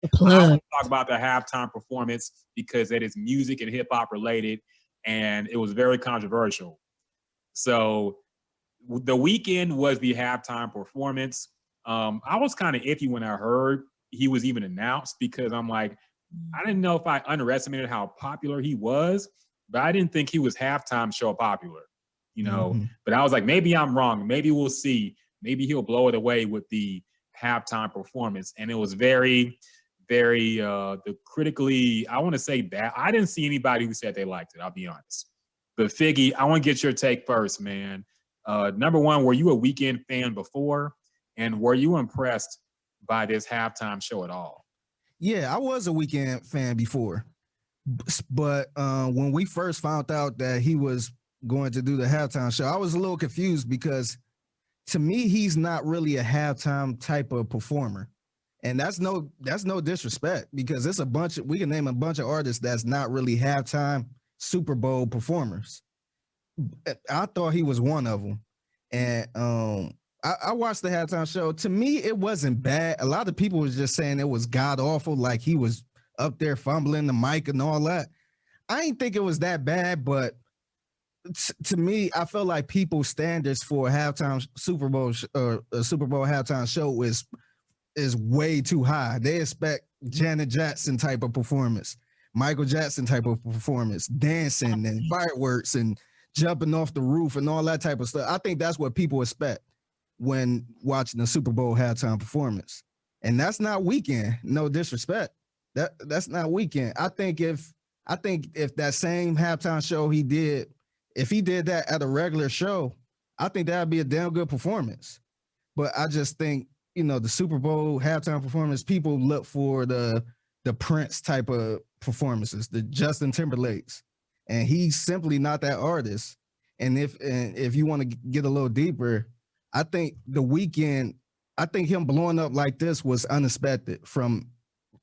The I want plug. to talk about the halftime performance because it is music and hip hop related, and it was very controversial. So the Weeknd was the halftime performance. I was kind of iffy when I heard he was even announced because I'm like, I didn't know if I underestimated how popular he was, but I didn't think he was halftime show popular, you know. Mm-hmm. But I was like, maybe I'm wrong. Maybe we'll see. Maybe he'll blow it away with the halftime performance. And it was very, very the critically, I want to say bad. I didn't see anybody who said they liked it, I'll be honest. But Figgy, I want to get your take first, man. Number one, were you a Weeknd fan before? And were you impressed by this halftime show at all? Yeah, I was a Weeknd fan before, but when we first found out that he was going to do the halftime show, I was a little confused because to me, he's not really a halftime type of performer. And that's no disrespect because it's we can name a bunch of artists that's not really halftime Super Bowl performers. I thought he was one of them. And I watched the halftime show. To me, it wasn't bad. A lot of people was just saying it was god awful, like he was up there fumbling the mic and all that. I didn't think it was that bad, but to me, I felt like people's standards for a halftime Super Bowl a Super Bowl halftime show is way too high. They expect Janet Jackson type of performance, Michael Jackson type of performance, dancing and fireworks and jumping off the roof and all that type of stuff. I think that's what people expect when watching the Super Bowl halftime performance. And that's not Weeknd. No disrespect. That's not Weeknd. I think if that same halftime show if he did that at a regular show, I think that'd be a damn good performance. But I just think, the Super Bowl halftime performance, people look for the Prince type of performances, the Justin Timberlakes. And he's simply not that artist. And if you want to get a little deeper, I think the Weeknd, I think him blowing up like this was unexpected from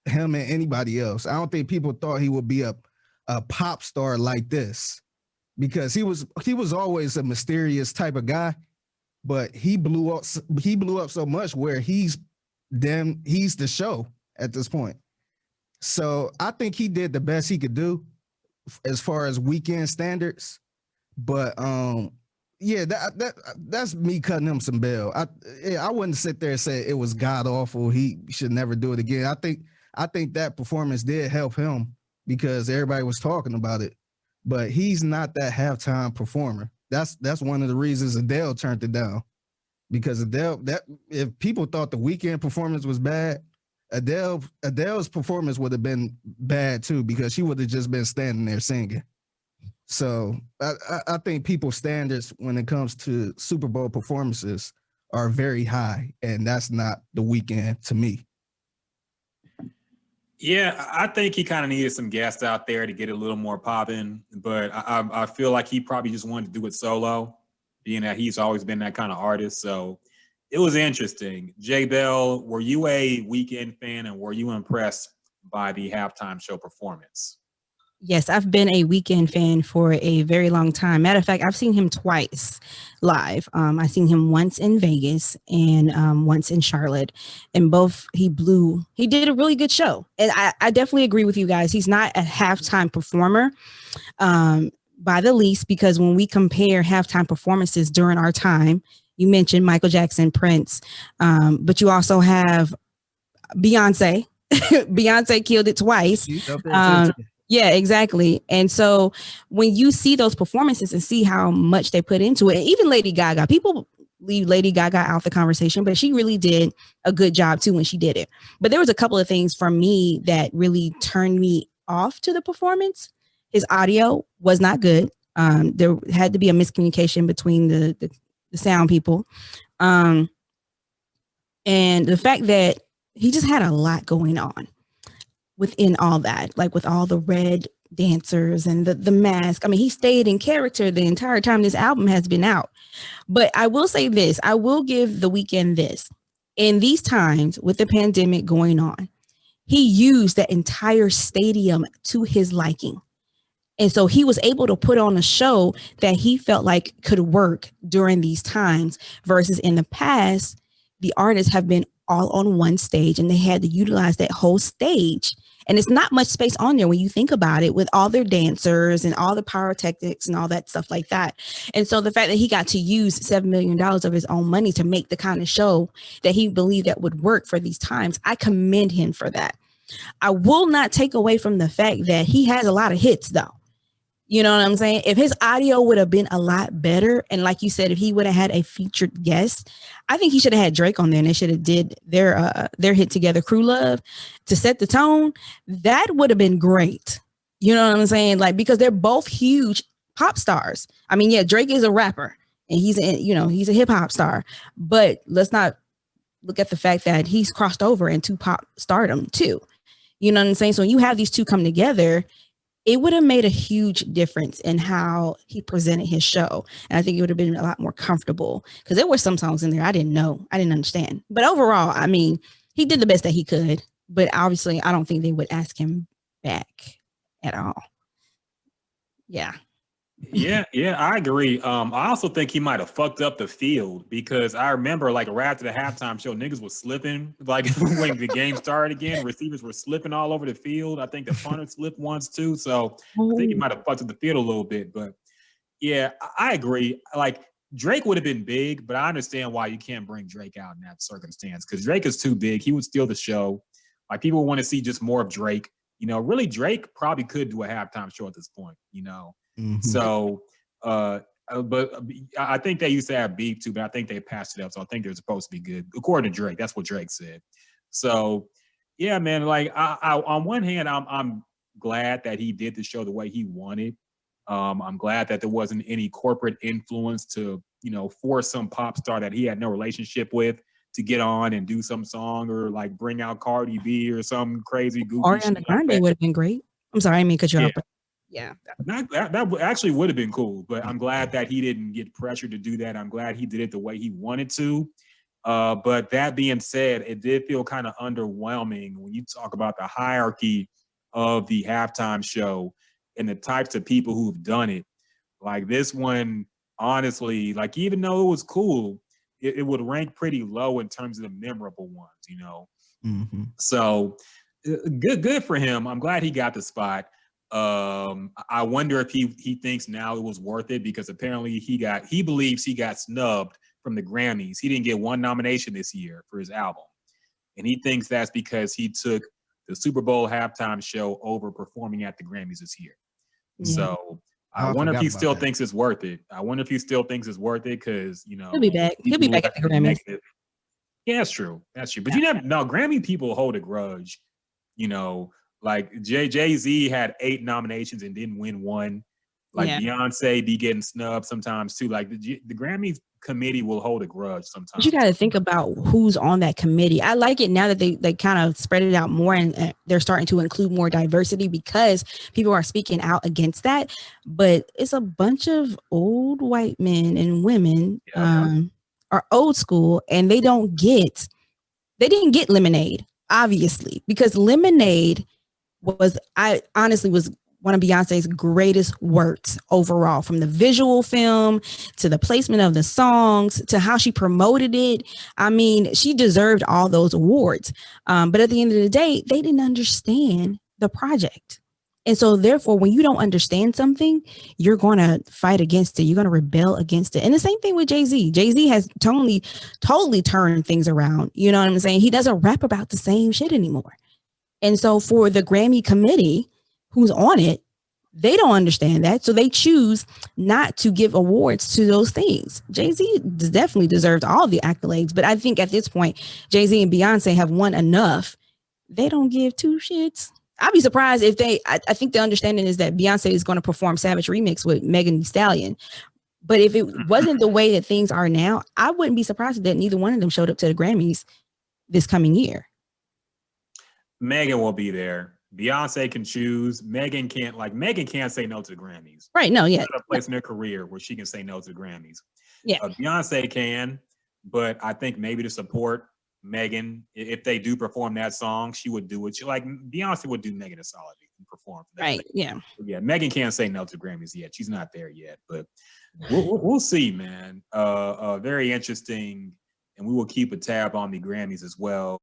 him and anybody else. I don't think people thought he would be a pop star like this because he was always a mysterious type of guy, but he blew up so much where he's the show at this point. So I think he did the best he could do as far as Weeknd standards. But yeah, that's me cutting him some bail. I wouldn't sit there and say it was god awful. He should never do it again. I think that performance did help him because everybody was talking about it. But he's not that halftime performer. That's one of the reasons Adele turned it down. Because if people thought the Weeknd performance was bad, Adele's performance would have been bad too because she would have just been standing there singing. So I think people's standards when it comes to Super Bowl performances are very high, and that's not the Weeknd to me. Yeah, I think he kind of needed some guests out there to get it a little more popping, but I feel like he probably just wanted to do it solo, being that he's always been that kind of artist. So it was interesting. J. Belle, were you a Weeknd fan and were you impressed by the halftime show performance? Yes, I've been a Weeknd fan for a very long time. Matter of fact, I've seen him twice live. I've seen him once in Vegas and once in Charlotte. And both he did a really good show. And I definitely agree with you guys. He's not a halftime performer by the least, because when we compare halftime performances during our time, you mentioned Michael Jackson, Prince, but you also have Beyonce. Beyonce killed it twice. Yeah, exactly. And so when you see those performances and see how much they put into it, and even Lady Gaga, people leave Lady Gaga out the conversation, but she really did a good job too when she did it. But there was a couple of things for me that really turned me off to the performance. His audio was not good. There had to be a miscommunication between the sound people. And the fact that he just had a lot going on within all that, like with all the red dancers and the mask. I mean, he stayed in character the entire time this album has been out. But I will say this, I will give The Weeknd this. In these times with the pandemic going on, he used that entire stadium to his liking. And so he was able to put on a show that he felt like could work during these times versus in the past, the artists have been all on one stage, and they had to utilize that whole stage. And it's not much space on there when you think about it, with all their dancers and all the pyrotechnics and all that stuff like that. And so the fact that he got to use $7 million of his own money to make the kind of show that he believed that would work for these times, I commend him for that. I will not take away from the fact that he has a lot of hits, though. You know what I'm saying? If his audio would have been a lot better, and like you said, if he would have had a featured guest, I think he should have had Drake on there, and they should have did their hit together, Crew Love, to set the tone. That would have been great. You know what I'm saying? Like, because they're both huge pop stars. I mean, yeah, Drake is a rapper and he's a hip hop star, but let's not look at the fact that he's crossed over into pop stardom too. You know what I'm saying? So when you have these two come together, it would have made a huge difference in how he presented his show. And I think it would have been a lot more comfortable, because there were some songs in there I didn't understand. But overall, I mean, he did the best that he could. But obviously, I don't think they would ask him back at all. Yeah. Yeah, I agree. I also think he might have fucked up the field, because I remember, like, right after the halftime show, niggas was slipping. Like, when the game started again, receivers were slipping all over the field. I think the punter slipped once too. So I think he might have fucked up the field a little bit. But yeah, I agree. Like, Drake would have been big, but I understand why you can't bring Drake out in that circumstance, because Drake is too big. He would steal the show. Like, people want to see just more of Drake. You know, really, Drake probably could do a halftime show at this point, you know. Mhm. So, but I think they used to have beef too, but I think they passed it up. So I think they're supposed to be good, according to Drake. That's what Drake said. So, yeah, man. Like, I on one hand, I'm glad that he did the show the way he wanted. I'm glad that there wasn't any corporate influence to, you know, force some pop star that he had no relationship with to get on and do some song, or like bring out Cardi B or some crazy goofy Ariana shit like Grande that. would have been great. I'm sorry, I didn't mean to cut you Yeah. off. But yeah. That actually would have been cool, but I'm glad that he didn't get pressured to do that. I'm glad he did it the way he wanted to. But that being said, it did feel kind of underwhelming when you talk about the hierarchy of the halftime show and the types of people who've done it. Like, this one, honestly, like, even though it was cool, it would rank pretty low in terms of the memorable ones, you know? Mm-hmm. So good for him. I'm glad he got the spot. I wonder if he thinks now it was worth it, because apparently he believes he got snubbed from the Grammys. He didn't get one nomination this year for his album, and he thinks that's because he took the Super Bowl halftime show over performing at the Grammys this year. Yeah. So I I wonder if forgot he about still that. thinks it's worth it. I wonder if he still thinks it's worth it, because, you know, He'll be back. He'll be people back at the have Grammys. negative. Yeah, that's true. That's true. But you never know. Grammy people hold a grudge. You know, like Jay-Z had 8 nominations and didn't win one. Like, Yeah. Beyonce be getting snubbed sometimes too. Like, the Grammy committee will hold a grudge But sometimes. you got to think about who's on that committee. I like it now that they kind of spread it out more, and they're starting to include more diversity, because people are speaking out against that. But it's a bunch of old white men and women are old school, and they didn't get Lemonade, obviously, because Lemonade was one of Beyonce's greatest works overall, from the visual film to the placement of the songs to how she promoted it. I mean, she deserved all those awards. But at the end of the day, they didn't understand the project. And so therefore, when you don't understand something, you're going to fight against it. You're going to rebel against it. And the same thing with Jay-Z. Jay-Z has totally turned things around. You know what I'm saying? He doesn't rap about the same shit anymore. And so for the Grammy committee who's on it, they don't understand that. So they choose not to give awards to those things. Jay-Z definitely deserves all the accolades. But I think at this point, Jay-Z and Beyonce have won enough. They don't give two shits. I'd be surprised if I think the understanding is that Beyonce is going to perform Savage Remix with Megan Thee Stallion. But if it wasn't the way that things are now, I wouldn't be surprised that neither one of them showed up to the Grammys this coming year. Megan will be there. Beyonce can choose. Megan can't say no to the Grammys. Right. No, yeah. She's at a place in her career where she can say no to the Grammys. Yeah. Beyonce can, but I think maybe to support Megan, if they do perform that song, she would do it. Beyonce would do Megan a solid and perform for that. Right. Yeah. Yeah. Megan can't say no to Grammys yet. She's not there yet, but we'll see, man. Very interesting and we will keep a tab on the Grammys as well.